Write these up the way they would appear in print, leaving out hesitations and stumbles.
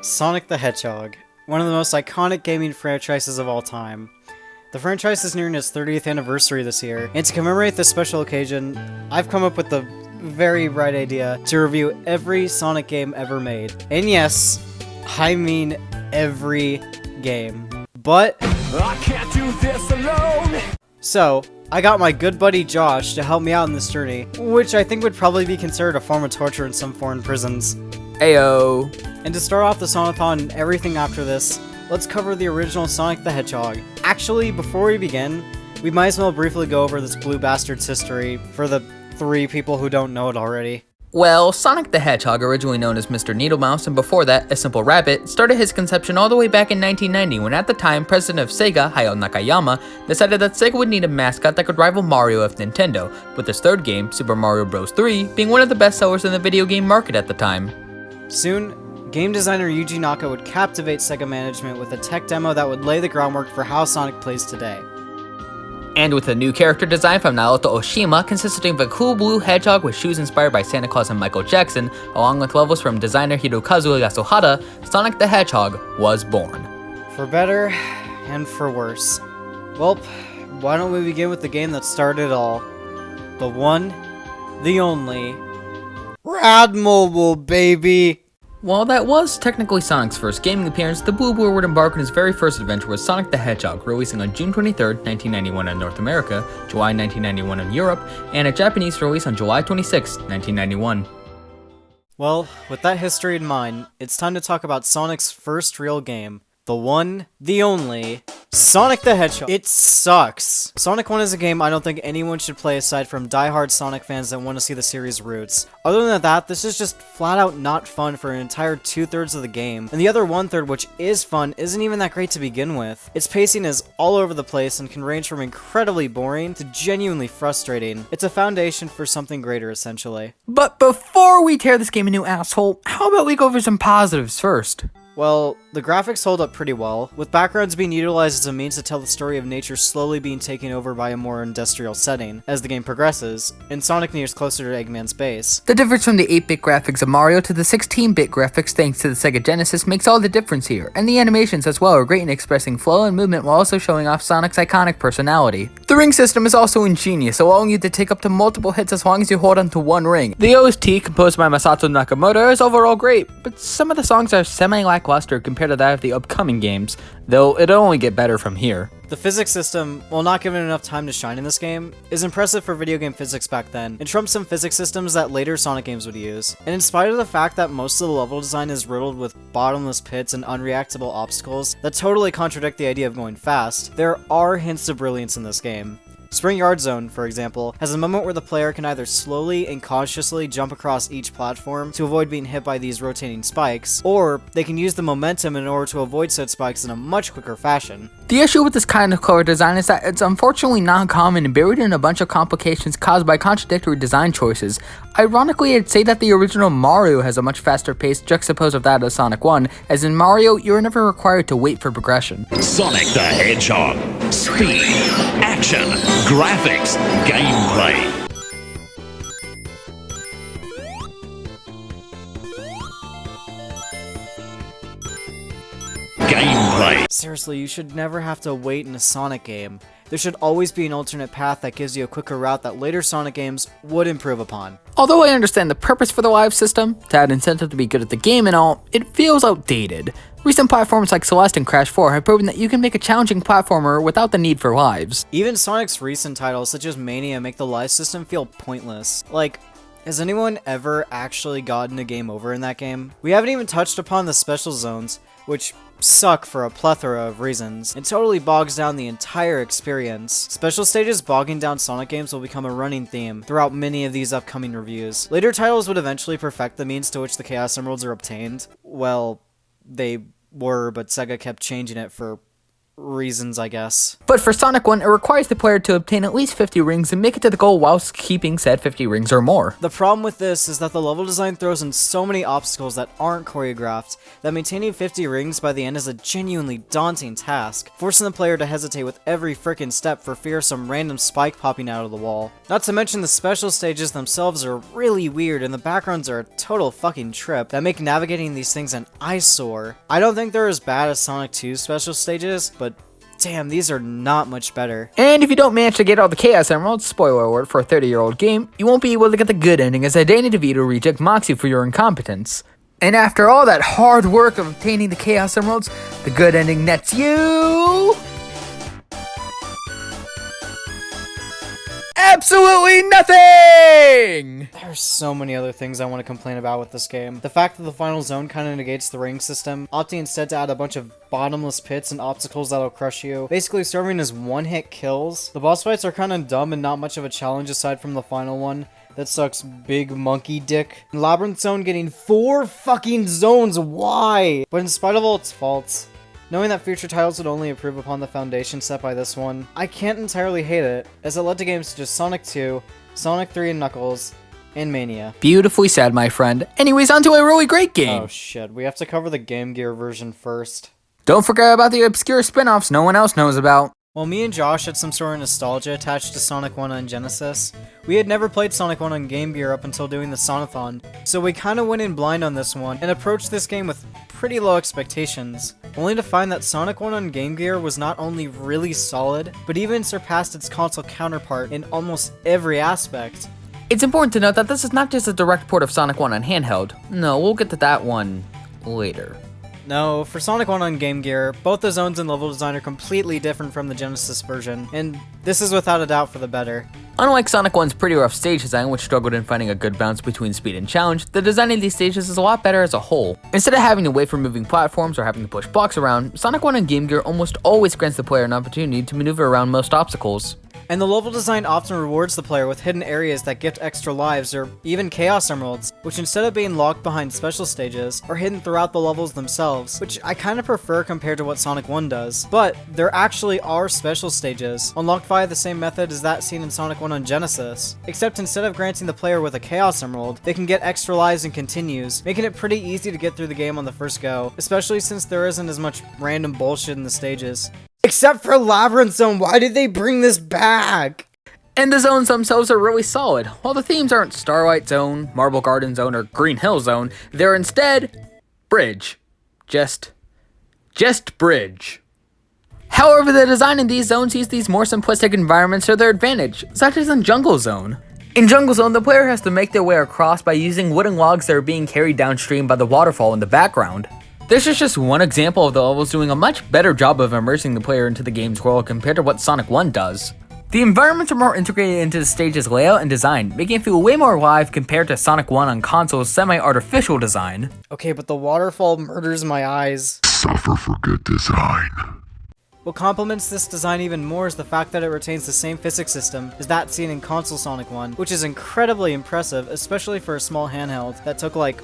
Sonic the Hedgehog, one of the most iconic gaming franchises of all time. The franchise is nearing its 30th anniversary this year, and to commemorate this special occasion, I've come up with the very right idea to review every Sonic game ever made. And yes, I mean every game. But I can't do this alone. So, I got my good buddy Josh to help me out in this journey, which I think would probably be considered a form of torture in some foreign prisons. Ayo. And to start off the Sonithon and everything after this, let's cover the original Sonic the Hedgehog. Actually, before we begin, we might as well briefly go over this blue bastard's history for the 3 people who don't know it already. Well, Sonic the Hedgehog, originally known as Mr. Needlemouse and before that, a Simple Rabbit, started his conception all the way back in 1990 when at the time, president of Sega, Hayao Nakayama, decided that Sega would need a mascot that could rival Mario of Nintendo, with his third game, Super Mario Bros. 3, being one of the best sellers in the video game market at the time. Soon, game designer Yuji Naka would captivate Sega management with a tech demo that would lay the groundwork for how Sonic plays today. And with a new character design from Naoto Oshima, consisting of a cool blue hedgehog with shoes inspired by Santa Claus and Michael Jackson, along with levels from designer Hirokazu Yasuhara, Sonic the Hedgehog was born. For better and for worse. Well, why don't we begin with the game that started it all? The one, the only, Rad Mobile, baby! While that was technically Sonic's first gaming appearance, the Blue Boy would embark on his very first adventure with Sonic the Hedgehog, releasing on June 23, 1991 in North America, July 1991 in Europe, and a Japanese release on July 26, 1991. Well, with that history in mind, it's time to talk about Sonic's first real game. The one, the only, Sonic the Hedgehog. It sucks. Sonic 1 is a game I don't think anyone should play aside from die-hard Sonic fans that want to see the series' roots. Other than that, this is just flat out not fun for an entire 2/3 of the game, and the other 1/3, which is fun, isn't even that great to begin with. Its pacing is all over the place and can range from incredibly boring to genuinely frustrating. It's a foundation for something greater, essentially. But before we tear this game a new asshole, how about we go over some positives first? Well, the graphics hold up pretty well, with backgrounds being utilized as a means to tell the story of nature slowly being taken over by a more industrial setting as the game progresses, and Sonic nears closer to Eggman's base. The difference from the 8-bit graphics of Mario to the 16-bit graphics thanks to the Sega Genesis makes all the difference here, and the animations as well are great in expressing flow and movement while also showing off Sonic's iconic personality. The ring system is also ingenious, allowing you to take up to multiple hits as long as you hold onto one ring. The OST, composed by Masato Nakamoto, is overall great, but some of the songs are semi-lackluster compared to that of the upcoming games, though it'll only get better from here. The physics system, while not given enough time to shine in this game, is impressive for video game physics back then, and trumps some physics systems that later Sonic games would use. And in spite of the fact that most of the level design is riddled with bottomless pits and unreactable obstacles that totally contradict the idea of going fast, there are hints of brilliance in this game. Spring Yard Zone, for example, has a moment where the player can either slowly and cautiously jump across each platform to avoid being hit by these rotating spikes, or they can use the momentum in order to avoid said spikes in a much quicker fashion. The issue with this kind of color design is that it's unfortunately not common and buried in a bunch of complications caused by contradictory design choices. Ironically, I'd say that the original Mario has a much faster pace juxtaposed with that of Sonic 1, as in Mario, you're never required to wait for progression. Sonic the Hedgehog. Speed, action, graphics, gameplay. Seriously, you should never have to wait in a Sonic game. There should always be an alternate path that gives you a quicker route that later Sonic games would improve upon. Although I understand the purpose for the live system, to add incentive to be good at the game and all, it feels outdated. Recent platforms like Celeste and Crash 4 have proven that you can make a challenging platformer without the need for lives. Even Sonic's recent titles such as Mania make the live system feel pointless. Like, has anyone ever actually gotten a game over in that game? We haven't even touched upon the special zones, which suck for a plethora of reasons. It totally bogs down the entire experience. Special stages bogging down Sonic games will become a running theme throughout many of these upcoming reviews. Later titles would eventually perfect the means to which the Chaos Emeralds are obtained. Well, they were, but Sega kept changing it for reasons, I guess. But for Sonic 1, it requires the player to obtain at least 50 rings and make it to the goal whilst keeping said 50 rings or more. The problem with this is that the level design throws in so many obstacles that aren't choreographed that maintaining 50 rings by the end is a genuinely daunting task, forcing the player to hesitate with every frickin' step for fear of some random spike popping out of the wall. Not to mention the special stages themselves are really weird and the backgrounds are a total fucking trip that make navigating these things an eyesore. I don't think they're as bad as Sonic 2's special stages, but damn, these are not much better. And if you don't manage to get all the Chaos Emeralds, spoiler alert for a 30-year-old game, you won't be able to get the good ending as Danny DeVito reject mocks you for your incompetence. And after all that hard work of obtaining the Chaos Emeralds, the good ending nets you... absolutely nothing! There's so many other things I want to complain about with this game. The fact that the final zone kind of negates the ring system, opting instead to add a bunch of bottomless pits and obstacles that'll crush you, basically serving as one-hit kills. The boss fights are kind of dumb and not much of a challenge aside from the final one. That sucks big monkey dick. Labyrinth Zone getting 4 fucking zones, why? But in spite of all its faults, knowing that future titles would only improve upon the foundation set by this one, I can't entirely hate it, as it led to games such as Sonic 2, Sonic 3 and Knuckles, and Mania. Beautifully said, my friend. Anyways, onto a really great game. Oh shit, we have to cover the Game Gear version first. Don't forget about the obscure spin-offs no one else knows about. While me and Josh had some sort of nostalgia attached to Sonic 1 on Genesis, we had never played Sonic 1 on Game Gear up until doing the Sonithon, so we kinda went in blind on this one and approached this game with pretty low expectations, only to find that Sonic 1 on Game Gear was not only really solid, but even surpassed its console counterpart in almost every aspect. It's important to note that this is not just a direct port of Sonic 1 on handheld. No, we'll get to that one later. No, for Sonic 1 on Game Gear, both the zones and level design are completely different from the Genesis version, and this is without a doubt for the better. Unlike Sonic 1's pretty rough stage design, which struggled in finding a good balance between speed and challenge, the design of these stages is a lot better as a whole. Instead of having to wait for moving platforms or having to push blocks around, Sonic 1 on Game Gear almost always grants the player an opportunity to maneuver around most obstacles. And the level design often rewards the player with hidden areas that gift extra lives or even Chaos Emeralds, which instead of being locked behind special stages, are hidden throughout the levels themselves, which I kinda prefer compared to what Sonic 1 does. But there actually are special stages, unlocked via the same method as that seen in Sonic 1 on Genesis. Except instead of granting the player with a Chaos Emerald, they can get extra lives and continues, making it pretty easy to get through the game on the first go, especially since there isn't as much random bullshit in the stages. Except for Labyrinth Zone, why did they bring this back? And the zones themselves are really solid. While the themes aren't Starlight Zone, Marble Garden Zone, or Green Hill Zone, they're instead Bridge. Just Bridge. However, the design in these zones uses these more simplistic environments to their advantage, such as in Jungle Zone. In Jungle Zone, the player has to make their way across by using wooden logs that are being carried downstream by the waterfall in the background. This is just one example of the levels doing a much better job of immersing the player into the game's world compared to what Sonic 1 does. The environments are more integrated into the stage's layout and design, making it feel way more alive compared to Sonic 1 on console's semi-artificial design. Okay, but the waterfall murders my eyes. Suffer for good design. What complements this design even more is the fact that it retains the same physics system as that seen in console Sonic 1, which is incredibly impressive, especially for a small handheld that took like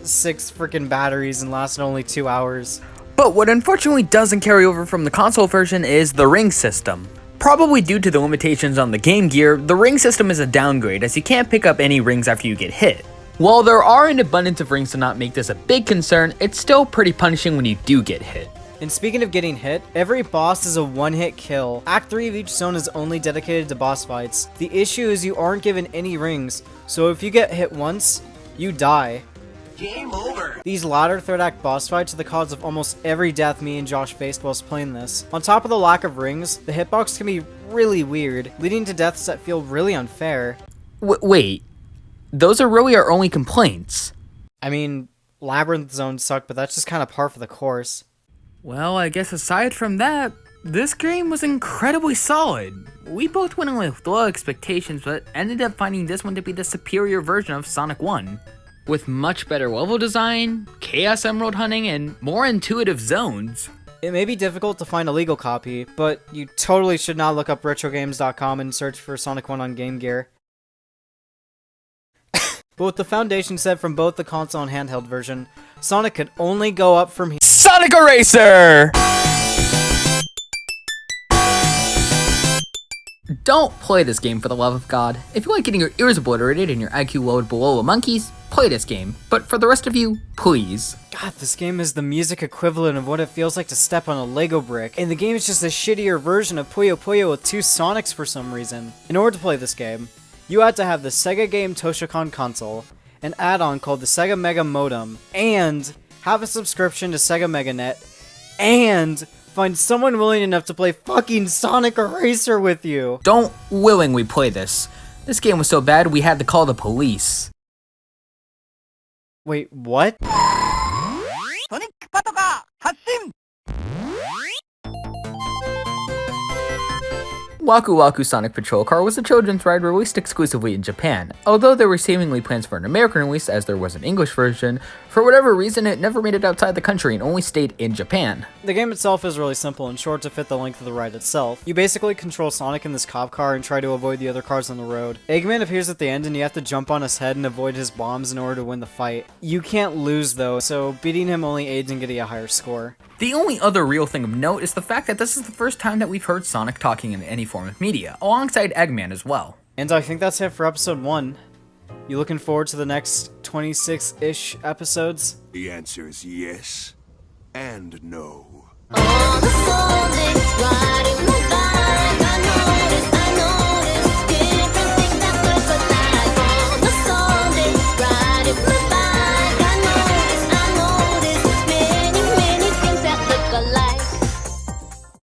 6 freaking batteries and lasted only 2 hours. But what unfortunately doesn't carry over from the console version is the ring system. Probably due to the limitations on the Game Gear, the ring system is a downgrade as you can't pick up any rings after you get hit. While there are an abundance of rings to not make this a big concern, it's still pretty punishing when you do get hit. And speaking of getting hit, every boss is a one-hit kill. Act 3 of each zone is only dedicated to boss fights. The issue is you aren't given any rings, so if you get hit once, you die. Game over. These latter third act boss fights are the cause of almost every death me and Josh faced whilst playing this. On top of the lack of rings, the hitbox can be really weird, leading to deaths that feel really unfair. Wait, those are really our only complaints. I mean, Labyrinth zones suck, but that's just kind of par for the course. Well, I guess aside from that, this game was incredibly solid. We both went in with low expectations, but ended up finding this one to be the superior version of Sonic 1. With much better level design, Chaos Emerald hunting, and more intuitive zones. It may be difficult to find a legal copy, but you totally should not look up retrogames.com and search for Sonic 1 on Game Gear. But with the foundation set from both the console and handheld version, Sonic could only go up from here. Sonic Eraser! Don't play this game for the love of God. If you like getting your ears obliterated and your IQ lowered below a monkey's, play this game. But for the rest of you, please. God, this game is the music equivalent of what it feels like to step on a Lego brick, and the game is just a shittier version of Puyo Puyo with 2 Sonics for some reason. In order to play this game, you had to have the Sega Game Toshikan console, an add-on called the Sega Mega Modem, and have a subscription to Sega MegaNet, and find someone willing enough to play fucking Sonic Eraser with you. Don't willingly play this. This game was so bad we had to call the police. Wait, what? Waku Waku Sonic Patrol Car was a children's ride released exclusively in Japan. Although there were seemingly plans for an American release as there was an English version, for whatever reason it never made it outside the country and only stayed in Japan. The game itself is really simple and short to fit the length of the ride itself. You basically control Sonic in this cop car and try to avoid the other cars on the road. Eggman appears at the end and you have to jump on his head and avoid his bombs in order to win the fight. You can't lose though, so beating him only aids in getting a higher score. The only other real thing of note is the fact that this is the first time that we've heard Sonic talking in any form of media, alongside Eggman as well. And I think that's it for episode 1. You looking forward to the next 26-ish episodes? The answer is yes and no. Oh,